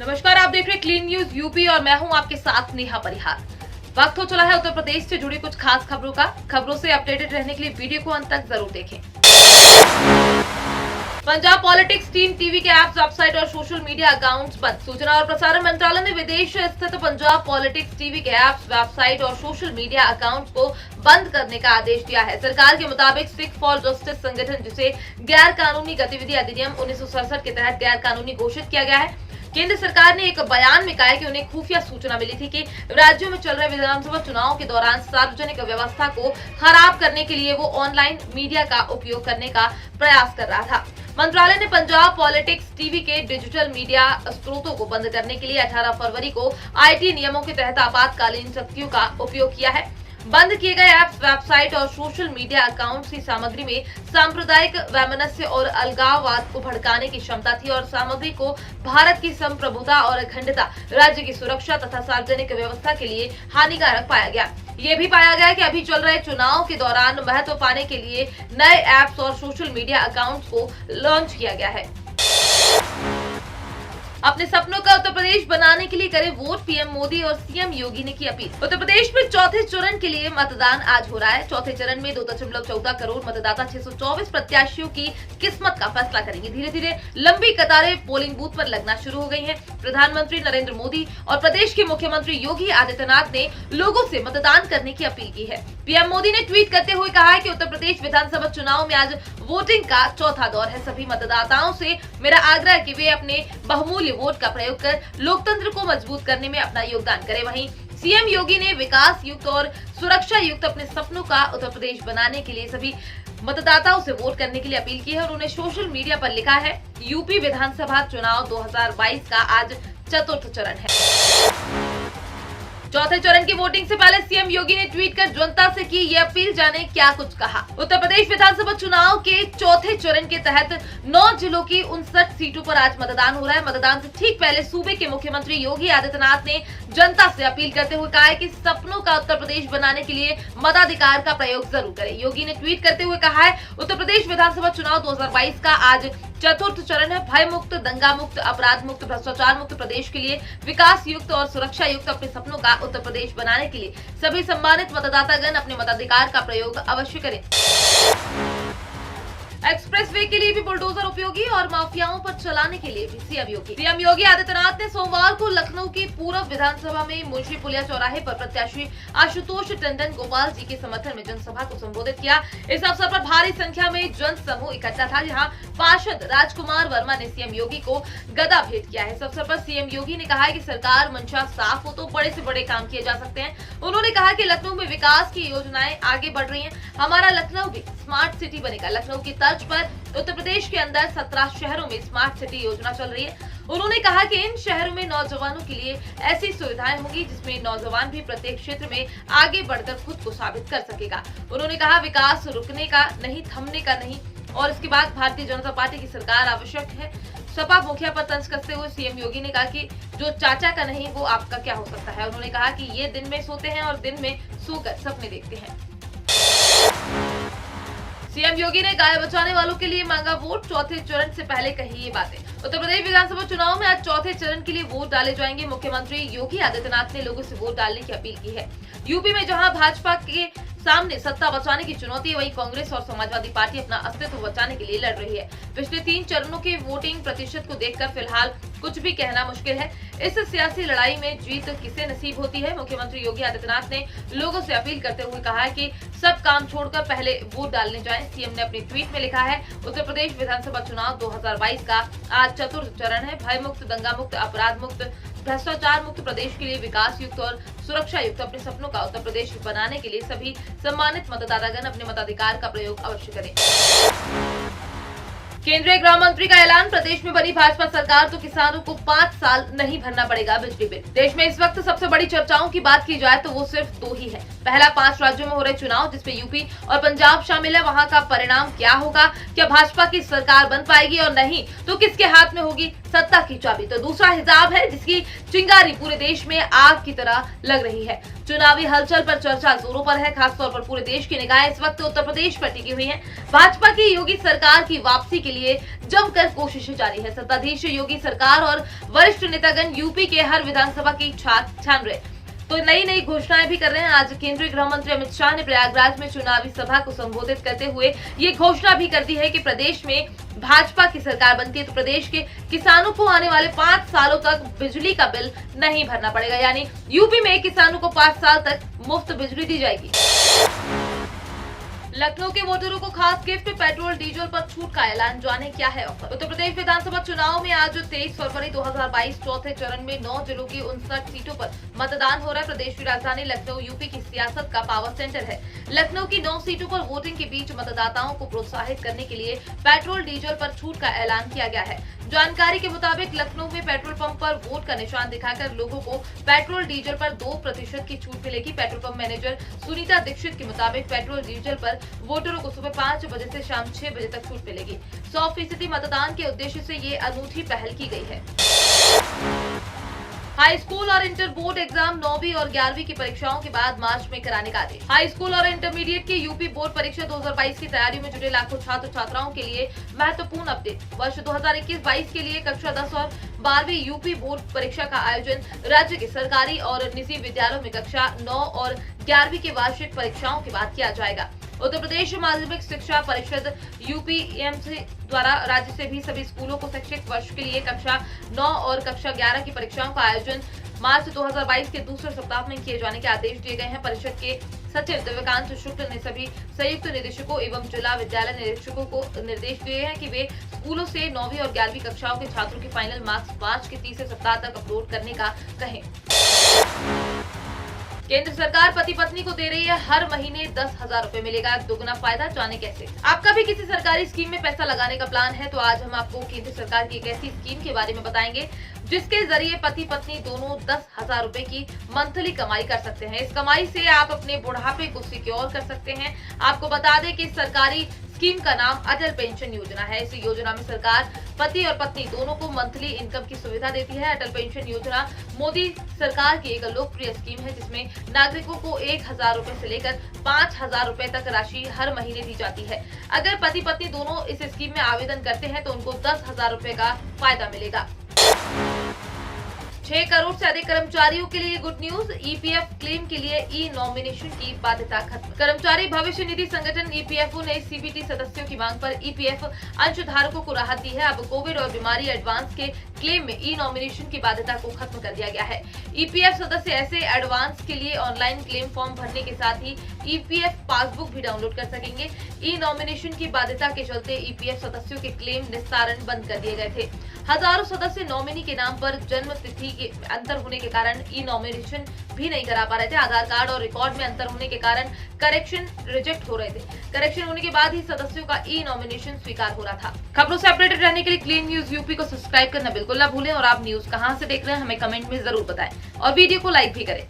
नमस्कार, आप देख रहे हैं क्लीन न्यूज यूपी और मैं हूं आपके साथ नेहा परिहार। वक्त हो चला है उत्तर प्रदेश से जुड़ी कुछ खास खबरों का। खबरों से अपडेटेड रहने के लिए वीडियो को अंत तक जरूर देखें। पंजाब पॉलिटिक्स टीम टीवी के ऐप्स, वेबसाइट और सोशल मीडिया अकाउंट्स बंद। सूचना और प्रसारण मंत्रालय ने विदेश स्थित पंजाब पॉलिटिक्स टीवी के ऐप्स, वेबसाइट और सोशल मीडिया अकाउंट्स को बंद करने का आदेश दिया है। सरकार के मुताबिक सिख फॉर जस्टिस संगठन, जिसे गैर कानूनी गतिविधि अधिनियम 1967 के तहत गैर कानूनी घोषित किया गया है, केंद्र सरकार ने एक बयान में कहा है कि उन्हें खुफिया सूचना मिली थी कि राज्यों में चल रहे विधानसभा चुनाव के दौरान सार्वजनिक व्यवस्था को खराब करने के लिए वो ऑनलाइन मीडिया का उपयोग करने का प्रयास कर रहा था। मंत्रालय ने पंजाब पॉलिटिक्स टीवी के डिजिटल मीडिया स्रोतों को बंद करने के लिए 18 फरवरी को आईटी नियमों के तहत आपातकालीन शक्तियों का उपयोग किया है। बंद किए गए ऐप्स, वेबसाइट और सोशल मीडिया अकाउंट्स की सामग्री में सांप्रदायिक वैमनस्य और अलगाववाद को भड़काने की क्षमता थी और सामग्री को भारत की संप्रभुता और अखंडता, राज्य की सुरक्षा तथा सार्वजनिक व्यवस्था के लिए हानिकारक पाया गया। ये भी पाया गया कि अभी चल रहे चुनाव के दौरान महत्व पाने के लिए नए ऐप्स और सोशल मीडिया अकाउंट्स को लॉन्च किया गया है। अपने सपनों का उत्तर प्रदेश बनाने के लिए करें वोट, पीएम मोदी और सीएम योगी ने की अपील। उत्तर प्रदेश में चौथे चरण के लिए मतदान आज हो रहा है। चौथे चरण में 2.14 करोड़ मतदाता 624 प्रत्याशियों की किस्मत का फैसला करेंगे। धीरे धीरे लंबी कतारें पोलिंग बूथ पर लगना शुरू हो गई हैं। प्रधानमंत्री नरेंद्र मोदी और प्रदेश के मुख्यमंत्री योगी आदित्यनाथ ने लोगों से मतदान करने की अपील की है। पीएम मोदी ने ट्वीट करते हुए कहा है कि उत्तर प्रदेश विधानसभा चुनाव में आज वोटिंग का चौथा दौर है। सभी मतदाताओं से मेरा आग्रह है कि वे अपने बहुमूल्य वोट का प्रयोग कर लोकतंत्र को मजबूत करने में अपना योगदान करें। वहीं सीएम योगी ने विकास युक्त और सुरक्षा युक्त अपने सपनों का उत्तर प्रदेश बनाने के लिए सभी मतदाताओं से वोट करने के लिए अपील की है और उन्हें सोशल मीडिया पर लिखा है, यूपी विधानसभा चुनाव 2022 का आज चतुर्थ चरण है। चौथे चरण की वोटिंग से पहले सीएम योगी ने ट्वीट कर जनता से की ये अपील। जाने क्या कुछ कहा। उत्तर प्रदेश विधानसभा चुनाव के चौथे चरण के तहत 9 जिलों की 59 सीटों पर आज मतदान हो रहा है। मतदान से ठीक पहले सूबे के मुख्यमंत्री योगी आदित्यनाथ ने जनता से अपील करते हुए कहा है कि सपनों का उत्तर प्रदेश बनाने के लिए मताधिकार का प्रयोग जरूर करें। योगी ने ट्वीट करते हुए कहा है, उत्तर प्रदेश विधानसभा चुनाव 2022 का आज चतुर्थ चरण है। भय मुक्त, दंगा मुक्त, अपराध मुक्त, भ्रष्टाचार मुक्त प्रदेश के लिए विकास युक्त और सुरक्षा युक्त अपने सपनों का उत्तर प्रदेश बनाने के लिए सभी सम्मानित मतदातागण अपने मताधिकार का प्रयोग अवश्य करें। एक्सप्रेसवे के लिए भी बुलडोजर उपयोगी और माफियाओं पर चलाने के लिए भी सीएम योगी आदित्यनाथ ने सोमवार को लखनऊ की पूर्व विधानसभा में मुंशी पुलिया चौराहे पर प्रत्याशी आशुतोष टंडन गोपाल जी के समर्थन में जनसभा को संबोधित किया। इस अवसर पर भारी संख्या में जन समूह इकट्ठा था, जहां पार्षद राजकुमार वर्मा ने सीएम योगी को गदा भेंट किया है। इस अवसर पर सीएम योगी ने कहा है कि सरकार मंशा साफ हो तो बड़े से बड़े काम किए जा सकते हैं। उन्होंने कहा कि लखनऊ में विकास की योजनाएं आगे बढ़ रही हैं। हमारा लखनऊ भी स्मार्ट सिटी बनेगा। लखनऊ की तर्ज पर उत्तर प्रदेश के अंदर 17 शहरों में स्मार्ट सिटी योजना चल रही है। उन्होंने कहा कि इन शहरों में नौजवानों के लिए ऐसी सुविधाएं होंगी जिसमें नौजवान भी प्रत्येक क्षेत्र में आगे बढ़कर खुद को साबित कर सकेगा। उन्होंने कहा, विकास रुकने का नहीं, थमने का नहीं। और इसके बाद भारतीय जनता पार्टी की सरकार आवश्यक है। सपा मुखिया पर तंज कसते हुए सीएम योगी ने कहा कि जो चाचा का नहीं वो आपका क्या हो सकता है। उन्होंने कहा कि ये दिन में सोते हैं और दिन में सोकर सपने देखते हैं। सीएम योगी ने गाय बचाने वालों के लिए मांगा वोट। चौथे चरण से पहले कही ये बातें। उत्तर प्रदेश विधानसभा चुनाव में आज चौथे चरण के लिए वोट डाले जाएंगे। मुख्यमंत्री योगी आदित्यनाथ ने लोगों से वोट डालने की अपील की है। यूपी में जहां भाजपा के सामने सत्ता बचाने की चुनौती है, वहीं कांग्रेस और समाजवादी पार्टी अपना अस्तित्व बचाने के लिए लड़ रही है। पिछले 3 चरणों के वोटिंग प्रतिशत को देखकर फिलहाल कुछ भी कहना मुश्किल है। इस सियासी लड़ाई में जीत किसे नसीब होती है। मुख्यमंत्री योगी आदित्यनाथ ने लोगों से अपील करते हुए कहा है कि सब काम छोड़कर पहले वोट डालने जाएं। सीएम ने अपनी ट्वीट में लिखा है, उत्तर प्रदेश विधानसभा चुनाव 2022 का आज चतुर्थ चरण है। भय मुक्त, दंगा मुक्त, अपराध मुक्त, भ्रष्टाचार मुक्त प्रदेश के लिए विकास युक्त और सुरक्षा युक्त अपने सपनों का उत्तर प्रदेश बनाने के लिए सभी सम्मानित मतदातागण अपने मताधिकार का प्रयोग अवश्य करें। केंद्रीय गृह मंत्री का ऐलान, प्रदेश में बनी भाजपा सरकार तो किसानों को 5 साल नहीं भरना पड़ेगा बिजली बिल। देश में इस वक्त सबसे बड़ी चर्चाओं की बात की जाए तो वो सिर्फ 2 ही है। पहला, 5 राज्यों में हो रहे चुनाव जिसमें यूपी और पंजाब शामिल है, वहां का परिणाम क्या होगा। क्या भाजपा की सरकार बन पाएगी और नहीं तो किसके हाथ में होगी। सत्ता की चाबी, तो दूसरा हिजाब है जिसकी चिंगारी पूरे देश में आग की तरह लग रही है। चुनावी हलचल पर चर्चा जोरों पर है। खासतौर पर पूरे देश की निगाहें इस वक्त उत्तर प्रदेश पर टिकी हुई हैं। भाजपा की योगी सरकार की वापसी के लिए जमकर कोशिशें जारी है। सत्ताधीश योगी सरकार और वरिष्ठ नेतागण यूपी के हर विधानसभा की छान रहे, तो नई नई घोषणाएं भी कर रहे हैं। आज केंद्रीय गृह मंत्री अमित शाह ने प्रयागराज में चुनावी सभा को संबोधित करते हुए ये घोषणा भी कर दी है कि प्रदेश में भाजपा की सरकार बनती है तो प्रदेश के किसानों को आने वाले 5 सालों तक बिजली का बिल नहीं भरना पड़ेगा, यानी यूपी में किसानों को 5 साल तक मुफ्त बिजली दी जाएगी। लखनऊ के वोटरों को खास गिफ्ट, पेट्रोल डीजल पर छूट का ऐलान, जाने क्या है ऑफर। उत्तर प्रदेश विधानसभा चुनाव में आज 23 फरवरी 2022 चौथे चरण में 9 जिलों की 59 सीटों पर मतदान हो रहा है। प्रदेश की राजधानी लखनऊ यूपी की सियासत का पावर सेंटर है। लखनऊ की 9 सीटों पर वोटिंग के बीच मतदाताओं को प्रोत्साहित करने के लिए पेट्रोल डीजल पर छूट का ऐलान किया गया है। जानकारी के मुताबिक लखनऊ में पेट्रोल पंप पर वोट का निशान दिखाकर लोगों को पेट्रोल डीजल पर 2% की छूट मिलेगी। Petrol pump manager Sunita Dikshit के मुताबिक पेट्रोल डीजल पर वोटरों को सुबह 5 बजे से शाम 6 बजे तक छूट मिलेगी। 100% मतदान के उद्देश्य से ये अनूठी पहल की गई है। हाई स्कूल और इंटर बोर्ड एग्जाम 9वीं और 11वीं की परीक्षाओं के बाद मार्च में कराने का आदेश। हाई स्कूल और इंटरमीडिएट की यूपी बोर्ड परीक्षा 2022 की तैयारियों में जुटे लाखों छात्र छात्राओं के लिए महत्वपूर्ण अपडेट। वर्ष 2021-22 के लिए कक्षा 10 और 12वीं यूपी बोर्ड परीक्षा का आयोजन राज्य के सरकारी और निजी विद्यालयों में कक्षा 9 और 11वीं की वार्षिक परीक्षाओं के बाद किया जाएगा। उत्तर प्रदेश माध्यमिक शिक्षा परिषद यूपीएमसी द्वारा राज्य से भी सभी स्कूलों को शैक्षिक वर्ष के लिए कक्षा 9 और कक्षा 11 की परीक्षाओं का आयोजन मार्च 2022 के दूसरे सप्ताह में किए जाने के आदेश दिए गए हैं। परिषद के सचिव दिव्यकांत शुक्ल ने सभी संयुक्त निदेशकों एवं जिला विद्यालय निरीक्षकों को निर्देश दिए हैं कि वे स्कूलों से 9वीं और 11वीं कक्षाओं के छात्रों के फाइनल मार्क्स मार्च के तीसरे सप्ताह तक अपलोड करने का कहें। केंद्र सरकार पति पत्नी को दे रही है हर महीने 10,000 रुपए मिलेगा, दुगना फायदा, जाने कैसे। आपका भी किसी सरकारी स्कीम में पैसा लगाने का प्लान है तो आज हम आपको केंद्र सरकार की एक ऐसी स्कीम के बारे में बताएंगे जिसके जरिए पति पत्नी दोनों 10,000 रुपए की मंथली कमाई कर सकते हैं। इस कमाई से आप अपने बुढ़ापे को सिक्योर कर सकते हैं। आपको बता दें कि सरकारी स्कीम का नाम अटल पेंशन योजना है। इस योजना में सरकार पति और पत्नी दोनों को मंथली इनकम की सुविधा देती है। अटल पेंशन योजना मोदी सरकार की एक लोकप्रिय स्कीम है जिसमें नागरिकों को 1,000 रुपए से लेकर 5,000 रुपए तक राशि हर महीने दी जाती है। अगर पति पत्नी दोनों इस स्कीम में आवेदन करते हैं तो उनको 10,000 रुपए का फायदा मिलेगा। 6 करोड़ से अधिक कर्मचारियों के लिए गुड न्यूज, ईपीएफ क्लेम के लिए ई नॉमिनेशन की बाध्यता खत्म। कर्मचारी भविष्य निधि संगठन ईपीएफओ ने सीबीटी सदस्यों की मांग पर ईपीएफ अंशधारकों को राहत दी है। अब कोविड और बीमारी एडवांस के क्लेम में ई नॉमिनेशन की बाध्यता को खत्म कर दिया गया है। ईपीएफ सदस्य ऐसे एडवांस के लिए ऑनलाइन क्लेम फॉर्म भरने के साथ ही ईपीएफ पासबुक भी डाउनलोड कर सकेंगे। ई नॉमिनेशन की बाध्यता के चलते ईपीएफ सदस्यों के क्लेम निस्तारण बंद कर दिए गए थे। हजारों सदस्य नॉमिनी के नाम पर जन्म तिथि के अंतर होने के कारण ई नॉमिनेशन भी नहीं करा पा रहे थे। आधार कार्ड और रिकॉर्ड में अंतर होने के कारण करेक्शन रिजेक्ट हो रहे थे। करेक्शन होने के बाद ही सदस्यों का ई नॉमिनेशन स्वीकार हो रहा था। खबरों से अपडेटेड रहने के लिए क्लीन न्यूज यूपी को सब्सक्राइब करना बिल्कुल ना भूलें और आप न्यूज कहां से देख रहे हैं हमें कमेंट में जरूर बताएं और वीडियो को लाइक भी करें।